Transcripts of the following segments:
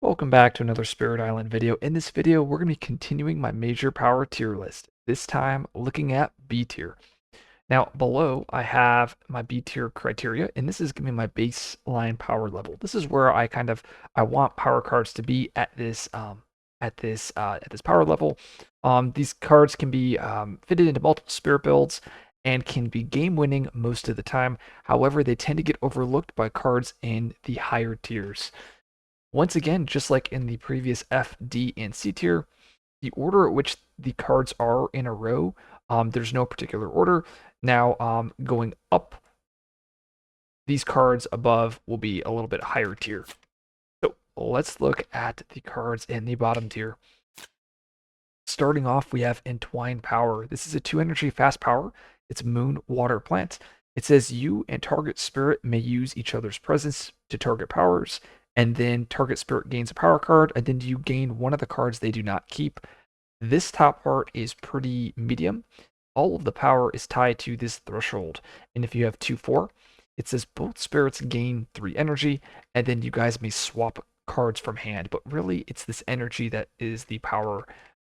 Welcome back to another Spirit Island video. In this video, we're going to be continuing my major power tier list, this time looking at B tier. Now, below, I have my B tier criteria, and this is giving me my baseline power level. This is where I want power cards to be at this power level. These cards can be fitted into multiple spirit builds and can be game winning most of the time. However, they tend to get overlooked by cards in the higher tiers. Once again, just like in the previous F, D, and C tier, the order at which the cards are in a row, there's no particular order. Now, going up, these cards above will be a little bit higher tier. So let's look at the cards in the bottom tier. Starting off, we have Entwined Power. This is a 2 energy fast power. It's Moon Water Plant. It says you and target spirit may use each other's presence to target powers, and then target spirit gains a power card, and then you gain one of the cards they do not keep. This top part is pretty medium. All of the power is tied to this threshold, and if you have 2/4, it says both spirits gain 3 energy, and then you guys may swap cards from hand, but really it's this energy that is the power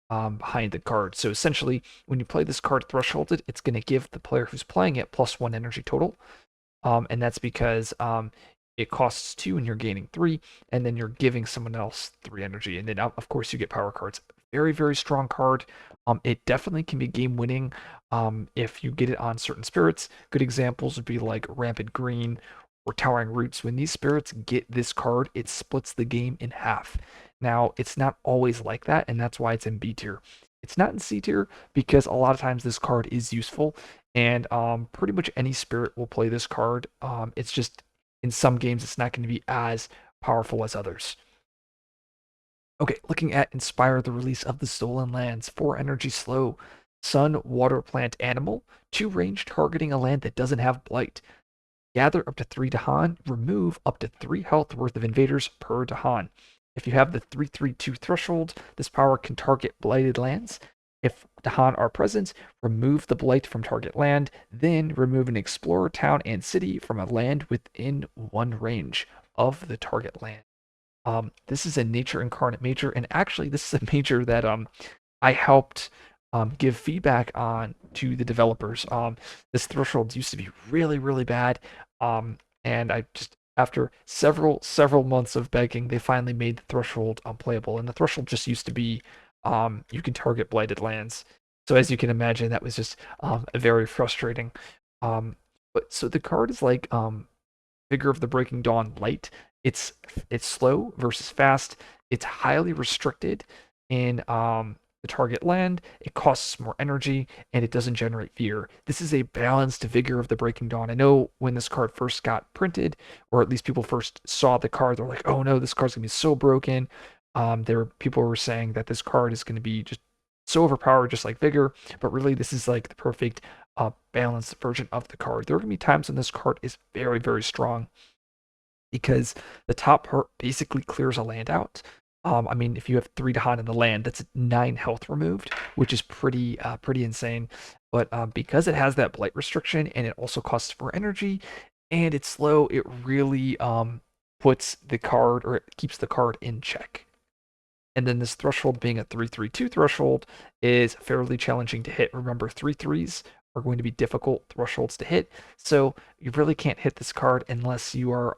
behind the card. So essentially, when you play this card thresholded, it's going to give the player who's playing it +1 energy total. And that's because it costs 2 and you're gaining 3, and then you're giving someone else 3 energy. And then, of course, you get power cards. Very, very strong card. It definitely can be game winning if you get it on certain spirits. Good examples would be like Rampant Green or Towering Roots. When these spirits get this card, it splits the game in half. Now, it's not always like that, and that's why it's in B tier. It's not in C tier because a lot of times this card is useful, and pretty much any spirit will play this card. It's just in some games it's not going to be as powerful as others. Okay, looking at Inspire the release of the Stolen Lands. 4 energy slow. Sun, Water, Plant, Animal. 2 range targeting a land that doesn't have Blight. Gather up to 3 Dahan. Remove up to 3 health worth of invaders per Dahan. If you have the 3/3/2 threshold, this power can target blighted lands. If Dahan are present, remove the blight from target land, then remove an explorer town and city from a land within 1 range of the target land. This is a nature incarnate major, and actually this is a major that I helped give feedback on to the developers. This threshold used to be really, really bad, and I just after several months of begging, they finally made the threshold unplayable. And the threshold just used to be you can target blighted lands. So as you can imagine, that was just very frustrating. Um, but so the card is like Figure of the Breaking Dawn light. It's slow versus fast. It's highly restricted in the target land. It costs more energy and it doesn't generate fear. This is a balanced Vigor of the Breaking Dawn. I know when this card first got printed, or at least people first saw the card, they're like, "Oh no, this card's gonna be so broken." People were saying that this card is gonna be just so overpowered, just like Vigor. But really, this is like the perfect balanced version of the card. There are gonna be times when this card is very, very strong because the top part basically clears a land out. I mean, if you have 3 Dahan in the land, that's 9 health removed, which is pretty insane. But because it has that blight restriction and it also costs more energy and it's slow, it really puts the card, or it keeps the card in check. And then this threshold being a 3/3/2 threshold is fairly challenging to hit. Remember, 3/3s are going to be difficult thresholds to hit, so you really can't hit this card unless you are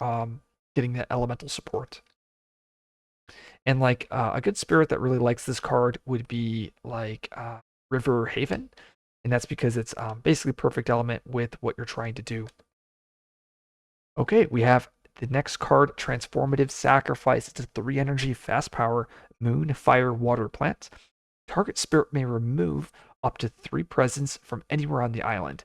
getting that elemental support. And like a good spirit that really likes this card would be like River Haven, and that's because it's basically perfect element with what you're trying to do. Okay, we have the next card, Transformative Sacrifice. It's a 3 energy fast power moon, fire, water plant. Target spirit may remove up to 3 presents from anywhere on the island.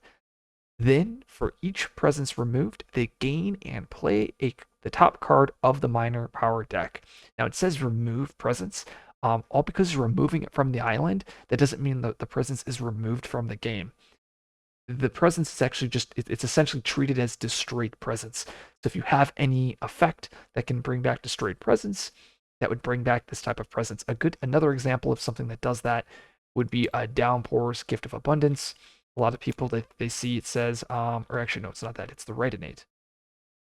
Then, for each presence removed, they gain and play the top card of the minor power deck. Now, it says remove presence. All because you're removing it from the island, that doesn't mean that the presence is removed from the game. The presence is actually it's essentially treated as destroyed presence. So if you have any effect that can bring back destroyed presence, that would bring back this type of presence. Another example of something that does that would be a Downpour's Gift of Abundance. A lot of people they see it says, or actually no, it's not that, it's the Retinate.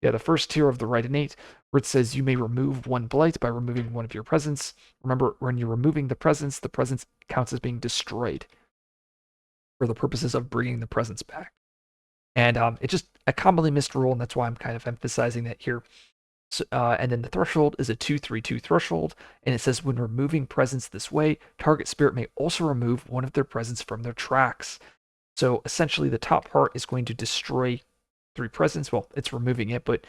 Yeah, the first tier of the right innate, where it says you may remove one blight by removing one of your presence. Remember, when you're removing the presence counts as being destroyed for the purposes of bringing the presence back. And it's just a commonly missed rule, and that's why I'm kind of emphasizing that here. So, and then the threshold is a 2/3/2 threshold, and it says when removing presence this way, target spirit may also remove one of their presence from their tracks. So essentially, the top part is going to destroy three presence. Well, it's removing it, but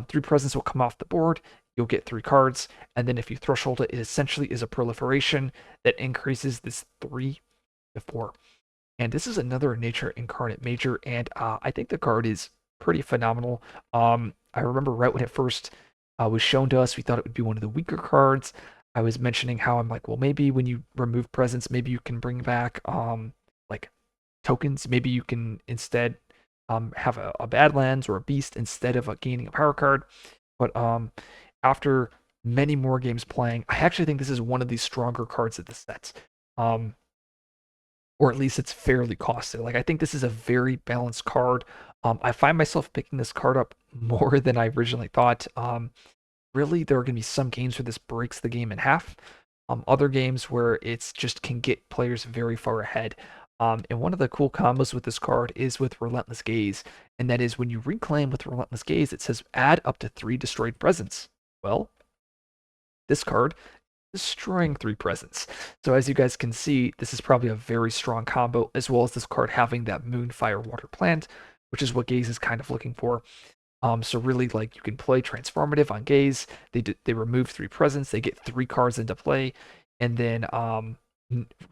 three presence will come off the board. You'll get three cards, and then if you threshold it, it essentially is a proliferation that increases this 3 to 4. And this is another Nature Incarnate Major, and I think the card is pretty phenomenal. I remember right when it first was shown to us, we thought it would be one of the weaker cards. I was mentioning how I'm like, well, maybe when you remove presence, maybe you can bring back like tokens. Maybe you can instead have a Badlands or a Beast instead of gaining a power card. But after many more games playing, I actually think this is one of the stronger cards of the set. Um, or at least it's fairly costed. Like I think this is a very balanced card. I find myself picking this card up more than I originally thought. Really, there are going to be some games where this breaks the game in half. Other games where it's just can get players very far ahead. And one of the cool combos with this card is with Relentless Gaze, and that is when you reclaim with Relentless Gaze, it says add up to 3 destroyed presence. Well, this card destroying 3 presence. So as you guys can see, this is probably a very strong combo, as well as this card having that Moon, Fire, Water plant, which is what Gaze is kind of looking for. So really, like you can play Transformative on Gaze. They remove 3 presence, they get 3 cards into play, and then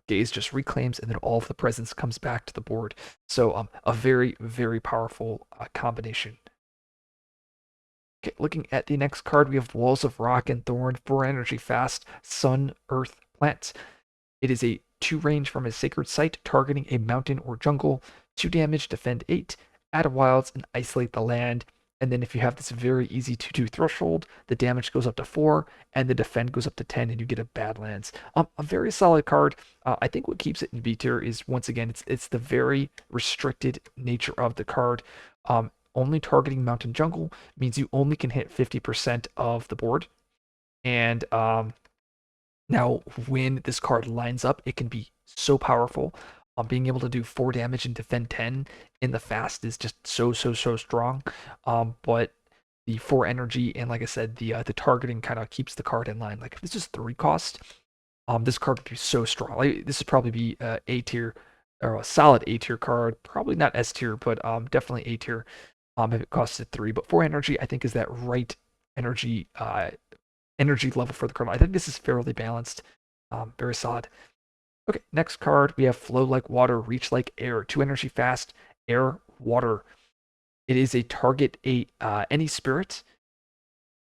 Gaze just reclaims, and then all of the presence comes back to the board. So a very, very powerful combination. Okay, looking at the next card, we have Walls of Rock and Thorn, 4 energy fast, Sun, Earth, Plant. It is a 2 range from a sacred site, targeting a mountain or jungle, 2 damage, defend 8, add wilds, and isolate the land. And then if you have this very easy 2/2 threshold, the damage goes up to 4, and the defend goes up to 10, and you get a Badlands. A very solid card. I think what keeps it in B tier is, once again, it's the very restricted nature of the card. Only targeting mountain jungle means you only can hit 50% of the board. And now, when this card lines up, it can be so powerful. Being able to do 4 damage and defend 10 in the fast is just so strong. But the 4 energy and, like I said, the targeting kind of keeps the card in line. Like if this is 3 cost, this card would be so strong. Like this would probably be A tier or a solid A tier card. Probably not S tier, but definitely A tier. If it costed 3, but 4 energy I think is that right energy energy level for the card. I think this is fairly balanced. Very solid. Okay, next card, we have Flow Like Water, Reach Like Air. 2 energy fast, air, water. It is a target any spirit,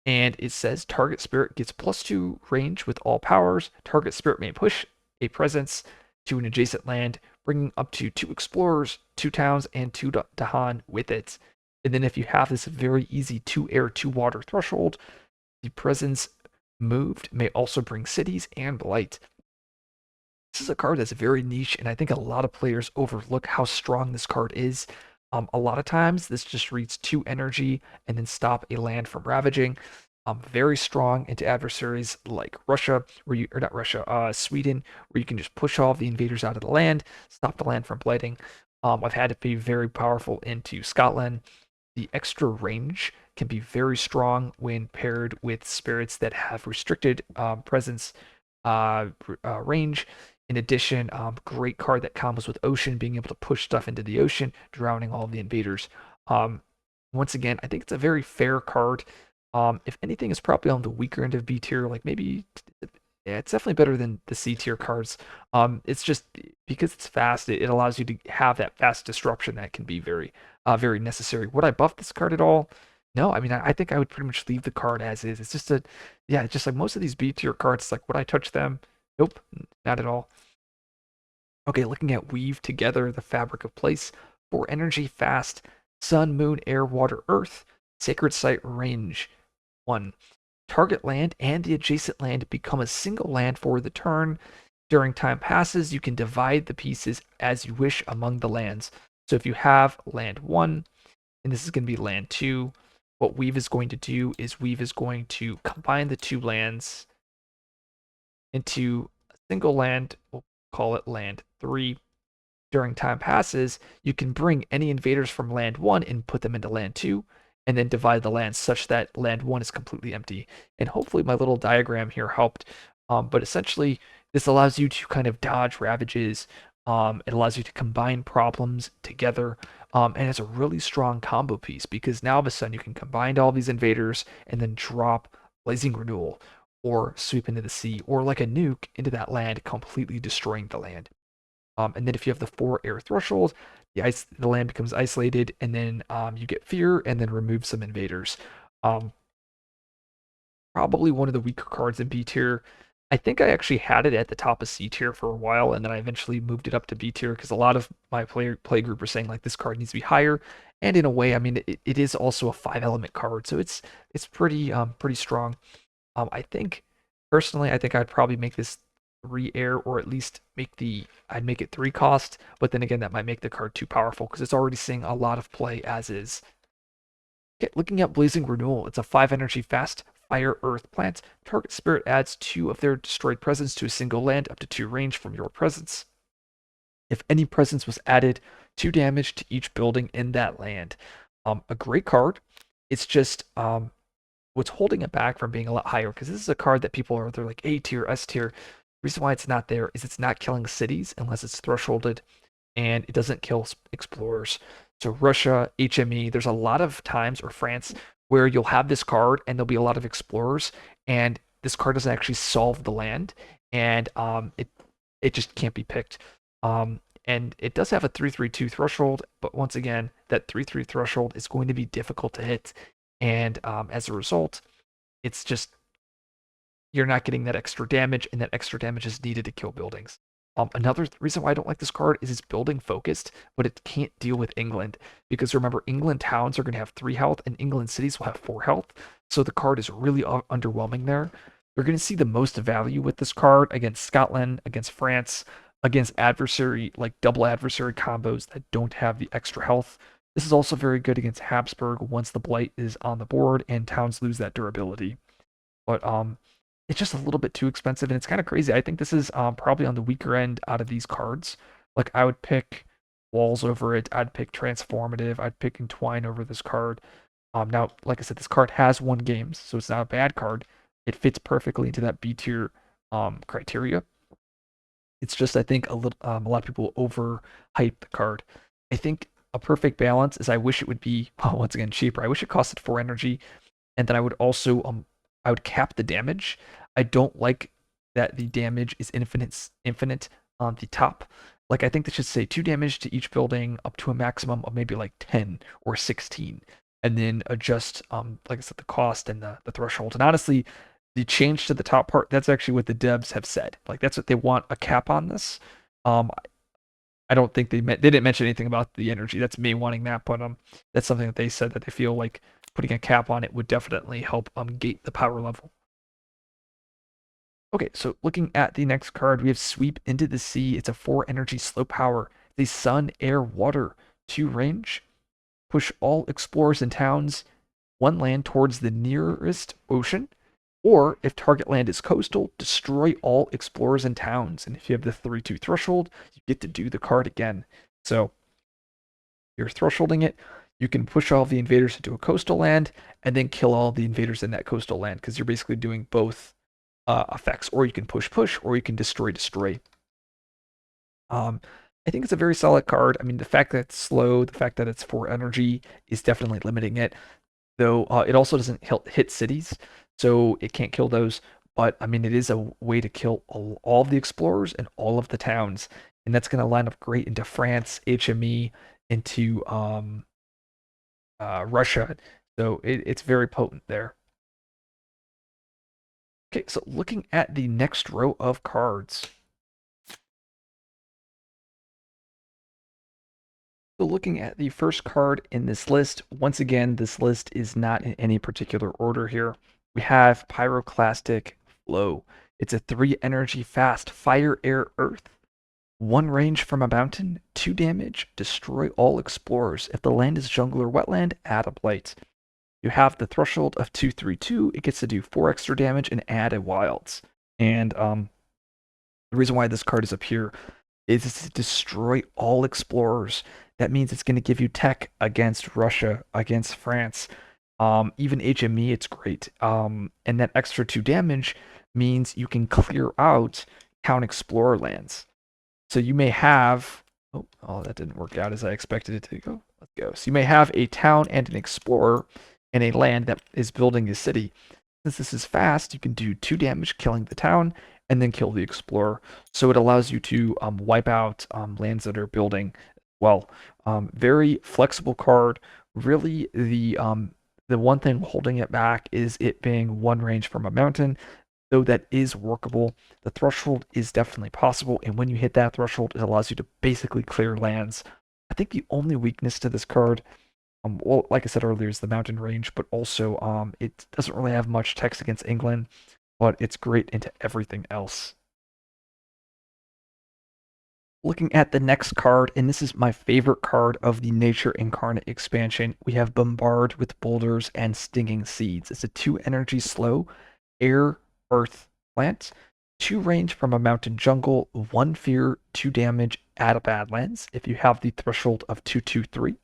and it says target spirit gets +2 range with all powers. Target spirit may push a presence to an adjacent land, bringing up to 2 explorers, 2 towns, and 2 Dahan with it. And then if you have this very easy 2 air, 2 water threshold, the presence moved may also bring cities and blight. This is a card that's very niche, and I think a lot of players overlook how strong this card is. A lot of times, this just reads 2 energy and then stop a land from ravaging. Very strong into adversaries like Russia, or not Russia, Sweden, where you can just push all of the invaders out of the land, stop the land from blighting. I've had it be very powerful into Scotland. The extra range can be very strong when paired with spirits that have restricted presence range. In addition, great card that combos with Ocean, being able to push stuff into the ocean, drowning all of the invaders. Once again, I think it's a very fair card. If anything, it's probably on the weaker end of B tier. Like maybe, yeah, it's definitely better than the C tier cards. It's just because it's fast, it allows you to have that fast disruption that can be very, very necessary. Would I buff this card at all? No, I mean, I think I would pretty much leave the card as is. It's just yeah, just like most of these B tier cards, like would I touch them? Nope, not at all. Okay, looking at Weave Together, the Fabric of Place. 4 energy fast, Sun, Moon, Air, Water, Earth. Sacred Site range 1. Target land and the adjacent land become a single land for the turn. During time passes, you can divide the pieces as you wish among the lands. So if you have land 1, and this is going to be land 2, what Weave is going to do is Weave is going to combine the two lands into a single land. We'll call it land 3. During time passes, you can bring any invaders from land 1 and put them into land 2, and then divide the land such that land 1 is completely empty. And hopefully my little diagram here helped. But essentially, this allows you to kind of dodge ravages. It allows you to combine problems together. And it's a really strong combo piece because now all of a sudden you can combine all these invaders and then drop Blazing Renewal or sweep into the sea or like a nuke into that land, completely destroying the land. And then if you have the 4 air threshold, the land becomes isolated, and then you get fear, and then remove some invaders. Um, Probably one of the weaker cards in B tier. I think I actually had it at the top of C tier for a while, and then I eventually moved it up to B tier because a lot of my play group were saying like this card needs to be higher. And in a way, I mean, it is also a 5 element card, so it's pretty strong. I think personally, I think I'd probably make this 3 air, or at least I'd make it 3 cost. But then again, that might make the card too powerful because it's already seeing a lot of play as is. Okay, looking at Blazing Renewal, it's a 5 energy fast fire earth plant. Target spirit adds 2 of their destroyed presence to a single land, up to 2 range from your presence. If any presence was added, 2 damage to each building in that land. A great card. It's just what's holding it back from being a lot higher, because this is a card that people are, they're like A tier, S tier. The reason why it's not there is it's not killing cities unless it's thresholded, and it doesn't kill explorers. So Russia, HME, there's a lot of times, or France, where you'll have this card and there'll be a lot of explorers, and this card doesn't actually solve the land, and it just can't be picked. And it does have a 3/3/2 threshold, but once again, that 3/3 threshold is going to be difficult to hit, and as a result, it's just you're not getting that extra damage, and that extra damage is needed to kill buildings. Another reason why I don't like this card is it's building focused, but it can't deal with England, because remember, England towns are going to have 3 health, and England cities will have 4 health, so the card is really underwhelming there. You're going to see the most value with this card against Scotland, against France, against adversary, like double adversary combos that don't have the extra health. This is also very good against Habsburg once the blight is on the board and towns lose that durability. But it's just a little bit too expensive, and it's kind of crazy. I think this is probably on the weaker end out of these cards. Like I would pick Walls over it. I'd pick Transformative. I'd pick Entwine over this card. Now, like I said, this card has 1 games, so it's not a bad card. It fits perfectly into that B tier criteria. It's just I think a lot of people overhype the card. I think a perfect balance is I wish it would be once again cheaper. I wish it costed 4 energy, and then I would also I would cap the damage. I don't like that the damage is infinite on the top. Like I think they should say 2 damage to each building up to a maximum of maybe like 10 or 16, and then adjust like I said, the cost and the threshold. And honestly, the change to the top part, that's actually what the devs have said. Like that's what they want, a cap on this. Um, I don't think they didn't mention anything about the energy. That's me wanting that, but that's something that they said that they feel like putting a cap on it would definitely help gate the power level. Okay, so looking at the next card, we have Sweep into the Sea. It's a 4 energy slow power. The sun, air, water, 2 range. Push all explorers and towns 1 land towards the nearest ocean. Or if target land is coastal, destroy all explorers and towns. And if you have the 3/2 threshold, you get to do the card again. So you're thresholding it. You can push all the invaders into a coastal land and then kill all the invaders in that coastal land, because you're basically doing both effects. Or you can push, or you can destroy. I think it's a very solid card. I mean, the fact that it's slow, the fact that it's 4 energy is definitely limiting it. Though it also doesn't hit cities, so it can't kill those. But I mean, it is a way to kill all of the explorers and all of the towns, and that's going to line up great into France, HME, into Russia. So it's very potent there. Okay, so looking at the next row of cards. So looking at the first card in this list, once again, this list is not in any particular order here. We have Pyroclastic Flow. It's a 3 energy fast fire, air, earth. 1 range from a mountain, 2 damage, destroy all explorers. If the land is jungle or wetland, add a blight. You you have the threshold of 232, it gets to do 4 extra damage and add a wilds. And the reason why this card is up here is to destroy all explorers. That means it's going to give you tech against Russia, against France, even HME. It's great. And that extra 2 damage means you can clear out town explorer lands. So you may have. Oh, that didn't work out as I expected it to go. Let's go. So you may have a town and an explorer in a land that is building a city. Since this is fast, you can do 2 damage killing the town and then kill the explorer. So it allows you to wipe out lands that are building well. Very flexible card. Really, the one thing holding it back is it being one range from a mountain, though that is workable. The threshold is definitely possible, and when you hit that threshold, it allows you to basically clear lands. I think the only weakness to this card, well, like I said earlier, is the mountain range, but also it doesn't really have much text against England, but it's great into everything else. Looking at the next card, and this is my favorite card of the Nature Incarnate expansion, we have Bombard with Boulders and Stinging Seeds. It's a 2 energy slow, air, earth, plant, 2 range from a mountain jungle, 1 fear, 2 damage, add a Badlands. If you have the threshold of 223,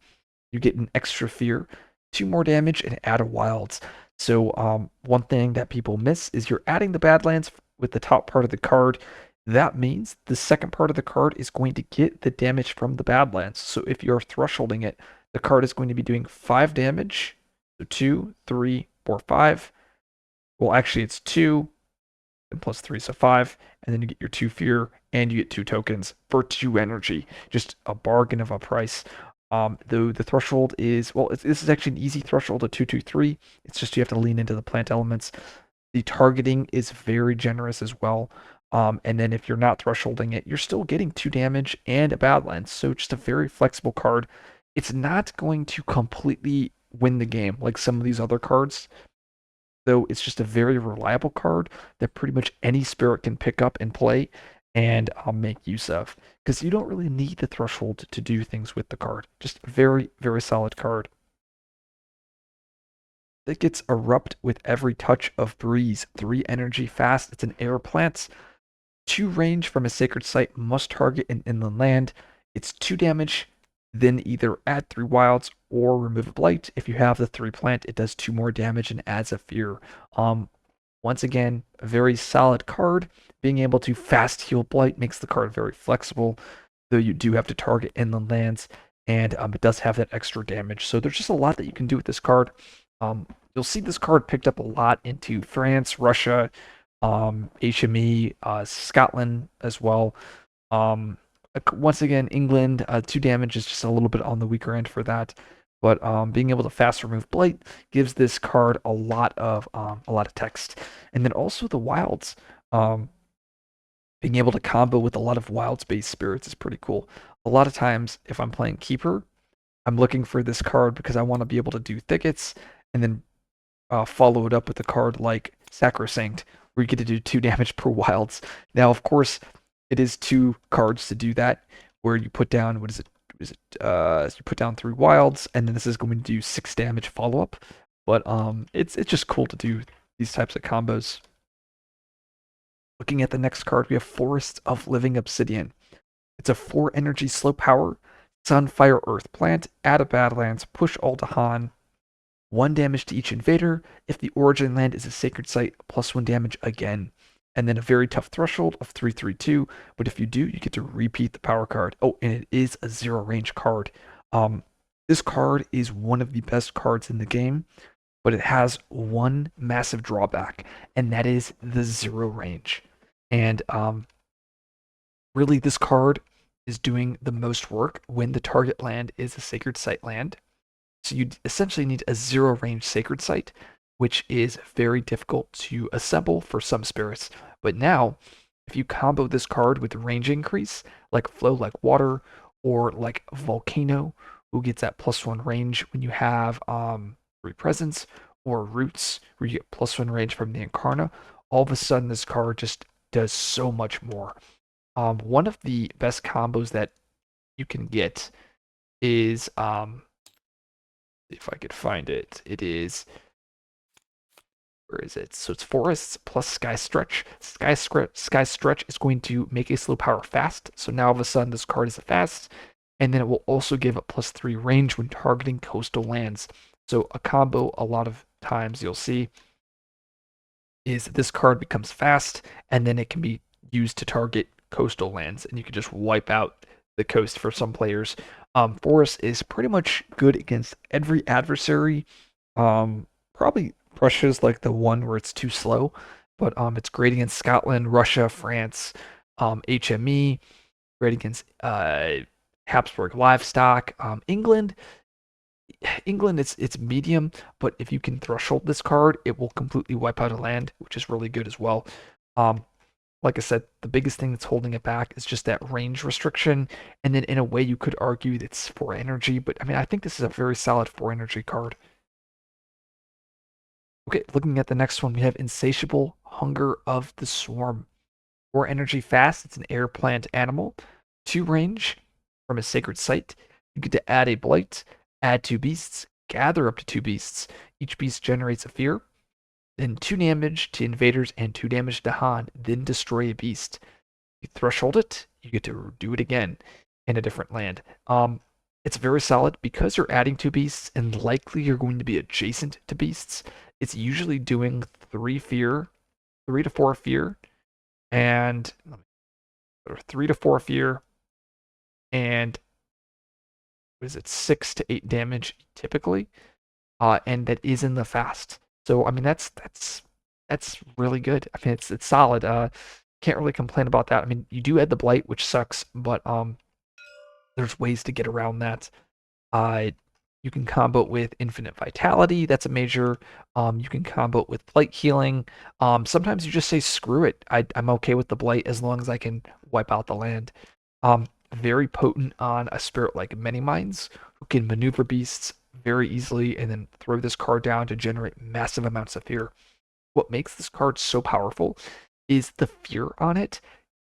you get an extra fear, 2 more damage, and add a wilds. So one thing that people miss is you're adding the Badlands with the top part of the card. That means the second part of the card is going to get the damage from the Badlands. So if you're thresholding it, the card is going to be doing 5 damage. So 2, 3, 4, 5. Well, actually, it's 2 and plus 3, so 5. And then you get your 2 fear and you get 2 tokens for 2 energy. Just a bargain of a price. Though the threshold is, well, this is actually an easy threshold of 223. It's just you have to lean into the plant elements. The targeting is very generous as well. And then if you're not thresholding it, you're still getting 2 damage and a Badlands. So just a very flexible card. It's not going to completely win the game like some of these other cards, though it's just a very reliable card that pretty much any spirit can pick up and play and make use of. Because you don't really need the threshold to do things with the card. Just a very, very solid card. It gets Erupt with every touch of breeze. 3 energy fast. It's an air plant. 2 range from a sacred site, must target an inland land. It's 2 damage, then either add 3 wilds or remove a blight. If you have the 3 plant, it does 2 more damage and adds a fear. Once again, a very solid card. Being able to fast heal blight makes the card very flexible, though you do have to target inland lands, and it does have that extra damage. So there's just a lot that you can do with this card. You'll see this card picked up a lot into France, Russia, HME, Scotland as well. Once again, England, 2 damage is just a little bit on the weaker end for that. But being able to fast remove blight gives this card a lot of text, and then also the wilds. Being able to combo with a lot of wilds-based spirits is pretty cool. A lot of times, if I'm playing Keeper, I'm looking for this card because I want to be able to do thickets, and then follow it up with a card like Sacrosanct, where you get to do 2 damage per wilds. Now, of course, it is 2 cards to do that, where you put down, what is it? You put down 3 wilds, and then this is going to do 6 damage follow-up. But it's just cool to do these types of combos. Looking at the next card, we have Forest of Living Obsidian. It's a 4 energy slow power, Sun, Fire, Earth plant, add a Badlands, push Aldahan, 1 damage to each invader. If the origin land is a sacred site, plus 1 damage again. And then a very tough threshold of 332. But if you do, you get to repeat the power card. Oh, and it is a 0 range card. This card is one of the best cards in the game, but it has one massive drawback, and that is the 0 range. And really, this card is doing the most work when the target land is a sacred site land. So you essentially need a 0 range sacred site, which is very difficult to assemble for some spirits. But now, if you combo this card with range increase, like Flow Like Water, or like Volcano, who gets that +1 range when you have 3 presence, or Roots, where you get +1 range from the Incarna, all of a sudden this card just does so much more. One of the best combos that you can get is if I could find it. It is, where is it? So it's forests plus sky stretch. Sky stretch is going to make a slow power fast. So now all of a sudden this card is a fast, and then it will also give a +3 range when targeting coastal lands. So a combo a lot of times you'll see is this card becomes fast, and then it can be used to target coastal lands, and you can just wipe out the coast for some players. Forest is pretty much good against every adversary. Probably Russia's like the one where it's too slow, but it's great against Scotland, Russia, France, HME, great against Habsburg livestock. England, it's medium, but if you can threshold this card, it will completely wipe out a land, which is really good as well. Um, like I said, the biggest thing that's holding it back is just that range restriction, and then in a way you could argue that's 4 energy, but I mean I think this is a very solid 4 energy card. Okay, looking at the next one, we have Insatiable Hunger of the Swarm. 4 energy fast, it's an air plant animal. 2 range from a sacred site. You get to add a blight, add 2 beasts, gather up to 2 beasts. Each beast generates a fear. Then 2 damage to invaders and 2 damage to Han. Then destroy a beast. You threshold it, you get to do it again in a different land. It's very solid because you're adding 2 beasts and likely you're going to be adjacent to beasts. It's usually doing 3 fear, 3 to 4 fear, and or 3 to 4 fear, and what is it, 6 to 8 damage typically, and that is in the fast. So I mean that's really good. I mean it's solid. Can't really complain about that. I mean you do add the blight, which sucks, but there's ways to get around that. Uh, you can combo it with infinite vitality. That's a major. You can combo it with blight healing. Sometimes you just say screw it. I'm okay with the blight as long as I can wipe out the land. Very potent on a spirit like Many Minds, who can maneuver beasts very easily and then throw this card down to generate massive amounts of fear. What makes this card so powerful is the fear on it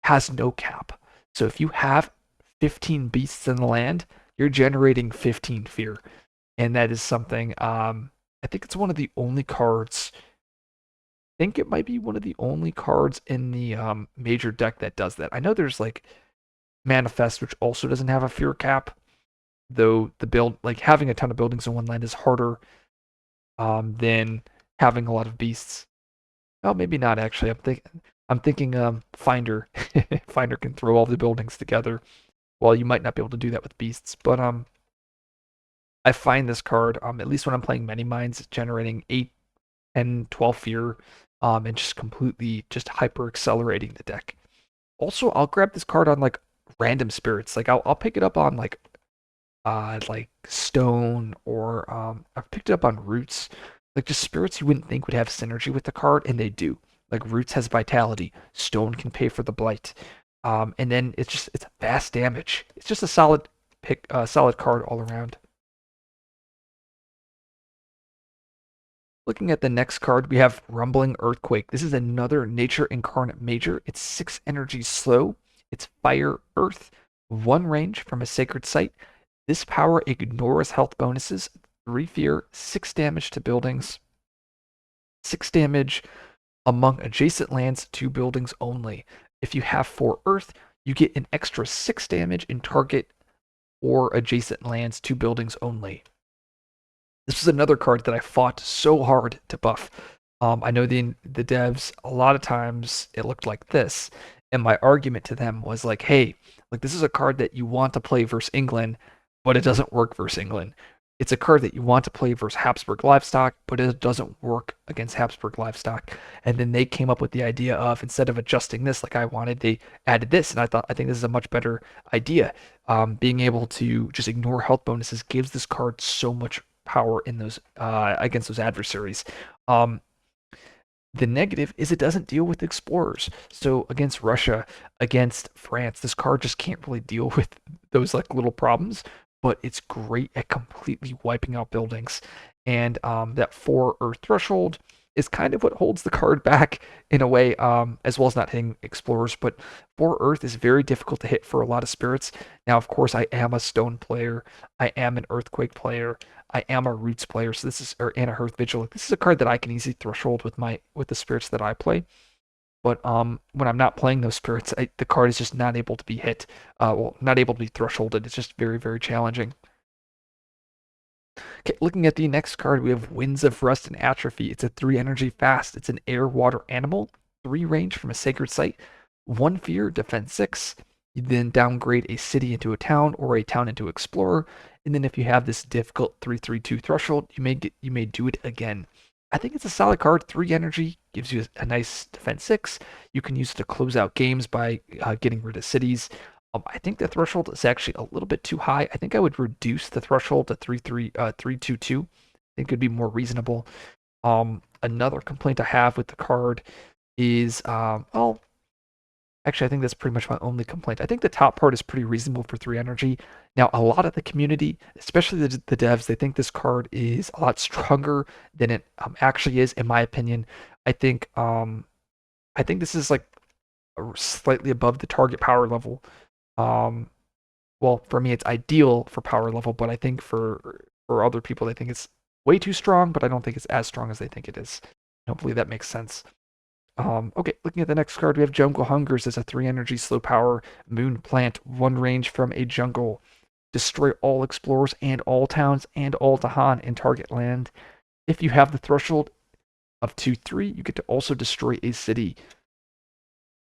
has no cap. So if you have 15 beasts in the land, you're generating 15 fear. And that is something, I think it's one of the only cards, I think it might be one of the only cards in the major deck that does that. I know there's like Manifest, which also doesn't have a fear cap, though the build, like having a ton of buildings in one land is harder than having a lot of beasts. Oh, maybe not actually. I'm thinking Finder. Finder can throw all the buildings together. Well, you might not be able to do that with beasts, but I find this card, at least when I'm playing Many Minds, generating 8, 10, 12 fear, and just completely just hyper accelerating the deck. Also, I'll grab this card on like random spirits. Like I'll pick it up on like stone, or I've picked it up on roots. Like just spirits you wouldn't think would have synergy with the card, and they do. Like roots has vitality, stone can pay for the blight. And then it's fast damage. It's just a solid pick, solid card all around. Looking at the next card, we have Rumbling Earthquake. This is another Nature Incarnate Major. It's 6 energy slow. It's Fire Earth, 1 range from a sacred site. This power ignores health bonuses, 3 fear, 6 damage to buildings, 6 damage among adjacent lands to buildings only. If you have 4 earth, you get an extra 6 damage in target or adjacent lands to buildings only. This was another card that I fought so hard to buff. I know the devs, a lot of times it looked like this, and my argument to them was like, hey, like this is a card that you want to play versus England, but it doesn't work versus England. It's a card that you want to play versus Habsburg livestock, but it doesn't work against Habsburg livestock. And then they came up with the idea of, instead of adjusting this like I wanted, they added this, and I think this is a much better idea. Being able to just ignore health bonuses gives this card so much power in those against those adversaries. The negative is it doesn't deal with explorers. So against Russia, against France, this card just can't really deal with those like little problems. But it's great at completely wiping out buildings. And that 4 earth threshold is kind of what holds the card back in a way, as well as not hitting explorers. But 4 Earth is very difficult to hit for a lot of spirits. Now, of course, I am a stone player. I am an earthquake player. I am a roots player. So this is, or and a hearth vigilant. This is a card that I can easily threshold with the spirits that I play. But when I'm not playing those spirits, the card is just not able to be hit. Well, not able to be thresholded. It's just very, very challenging. Okay, looking at the next card, we have Winds of Rust and Atrophy. It's a 3 energy fast. It's an air water animal, 3 range from a sacred site, 1 fear, defense 6. You then downgrade a city into a town or a town into explorer. And then if you have this difficult 3/3/2 threshold, you may do it again. I think it's a solid card. 3 energy gives you a nice defense 6. You can use it to close out games by getting rid of cities. I think the threshold is actually a little bit too high. I think I would reduce the threshold to 3/3/2. I think it would be more reasonable. Another complaint I have with the card is, well, actually, I think that's pretty much my only complaint. I think the top part is pretty reasonable for 3 energy. Now, a lot of the community, especially the devs, they think this card is a lot stronger than it actually is, in my opinion. I think this is like slightly above the target power level. Um, well, for me, it's ideal for power level, but I think for other people, they think it's way too strong, but I don't think it's as strong as they think it is. Hopefully that makes sense. Okay, looking at the next card, we have Jungle Hungers as a 3 energy slow power moon plant, 1 range from a jungle. Destroy all explorers and all towns and all Tahan in target land. If you have the threshold of 2/3, you get to also destroy a city.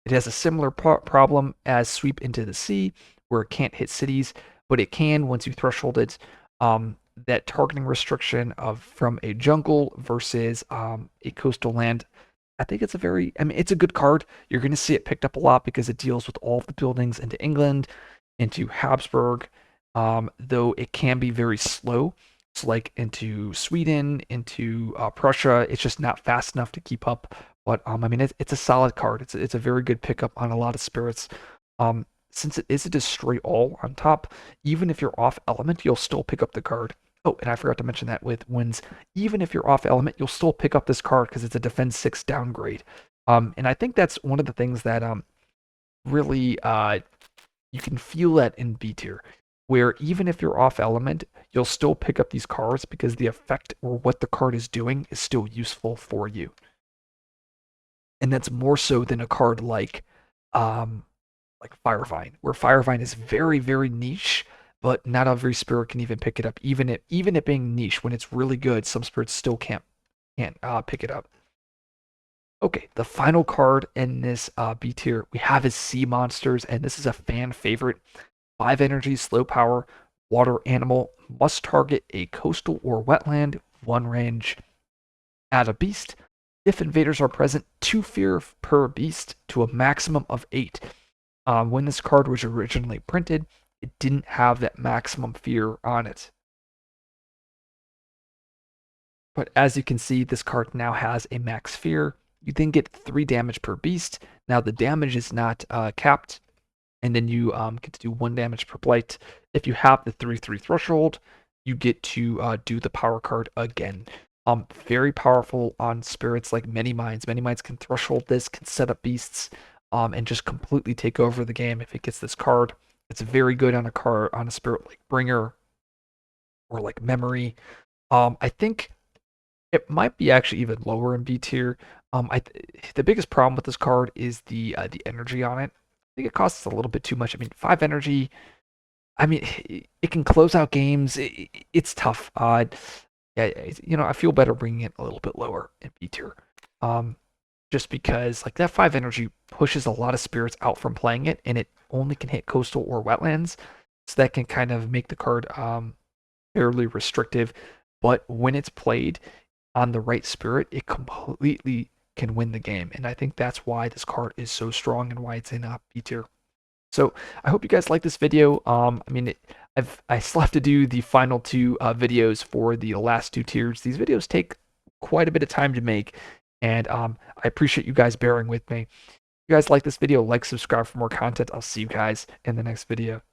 It has a similar problem as Sweep into the Sea, where it can't hit cities, but it can once you threshold it. That targeting restriction of from a jungle versus a coastal land, I think it's it's a good card. You're going to see it picked up a lot because it deals with all of the buildings into England, into Habsburg, though it can be very slow. So like into Sweden, into Prussia, it's just not fast enough to keep up. But it's a solid card. It's a very good pickup on a lot of spirits. Since it is a destroy all on top, even if you're off element, you'll still pick up the card. Oh, and I forgot to mention that with Winds, even if you're off element, you'll still pick up this card because it's a defense 6 downgrade. And I think that's one of the things that really you can feel that in B tier, where even if you're off element, you'll still pick up these cards because the effect or what the card is doing is still useful for you. And that's more so than a card like Firevine, where Firevine is very, very niche, but not every spirit can even pick it up. Even it being niche, when it's really good, some spirits still can't pick it up. Okay, the final card in this B tier we have is Sea Monsters, and this is a fan favorite. 5 energy, slow power, water animal, must target a coastal or wetland, 1 range. Add a beast. If invaders are present, 2 fear per beast to a maximum of 8. When this card was originally printed, it didn't have that maximum fear on it. But as you can see, this card now has a max fear. You then get 3 damage per beast. Now the damage is not capped, and then you get to do 1 damage per blight. If you have the 3/3 threshold, you get to do the power card again. Very powerful on spirits like Many Minds. Many Minds can threshold this, can set up beasts, and just completely take over the game if it gets this card. It's very good on a spirit like Bringer or like Memory. I think it might be actually even lower in B tier. The biggest problem with this card is the energy on it. I think it costs a little bit too much. 5 energy. It can close out games. It's tough. Yeah, I feel better bringing it a little bit lower in B tier. Just because like that 5 energy pushes a lot of spirits out from playing it, and it only can hit coastal or wetlands, so that can kind of make the card fairly restrictive. But when it's played on the right spirit, it completely can win the game, and I think that's why this card is so strong and why it's in B tier. So I hope you guys like this video. I still have to do the final 2 videos for the last 2 tiers. These videos take quite a bit of time to make, and I appreciate you guys bearing with me. If you guys like this video, like, subscribe for more content. I'll see you guys in the next video.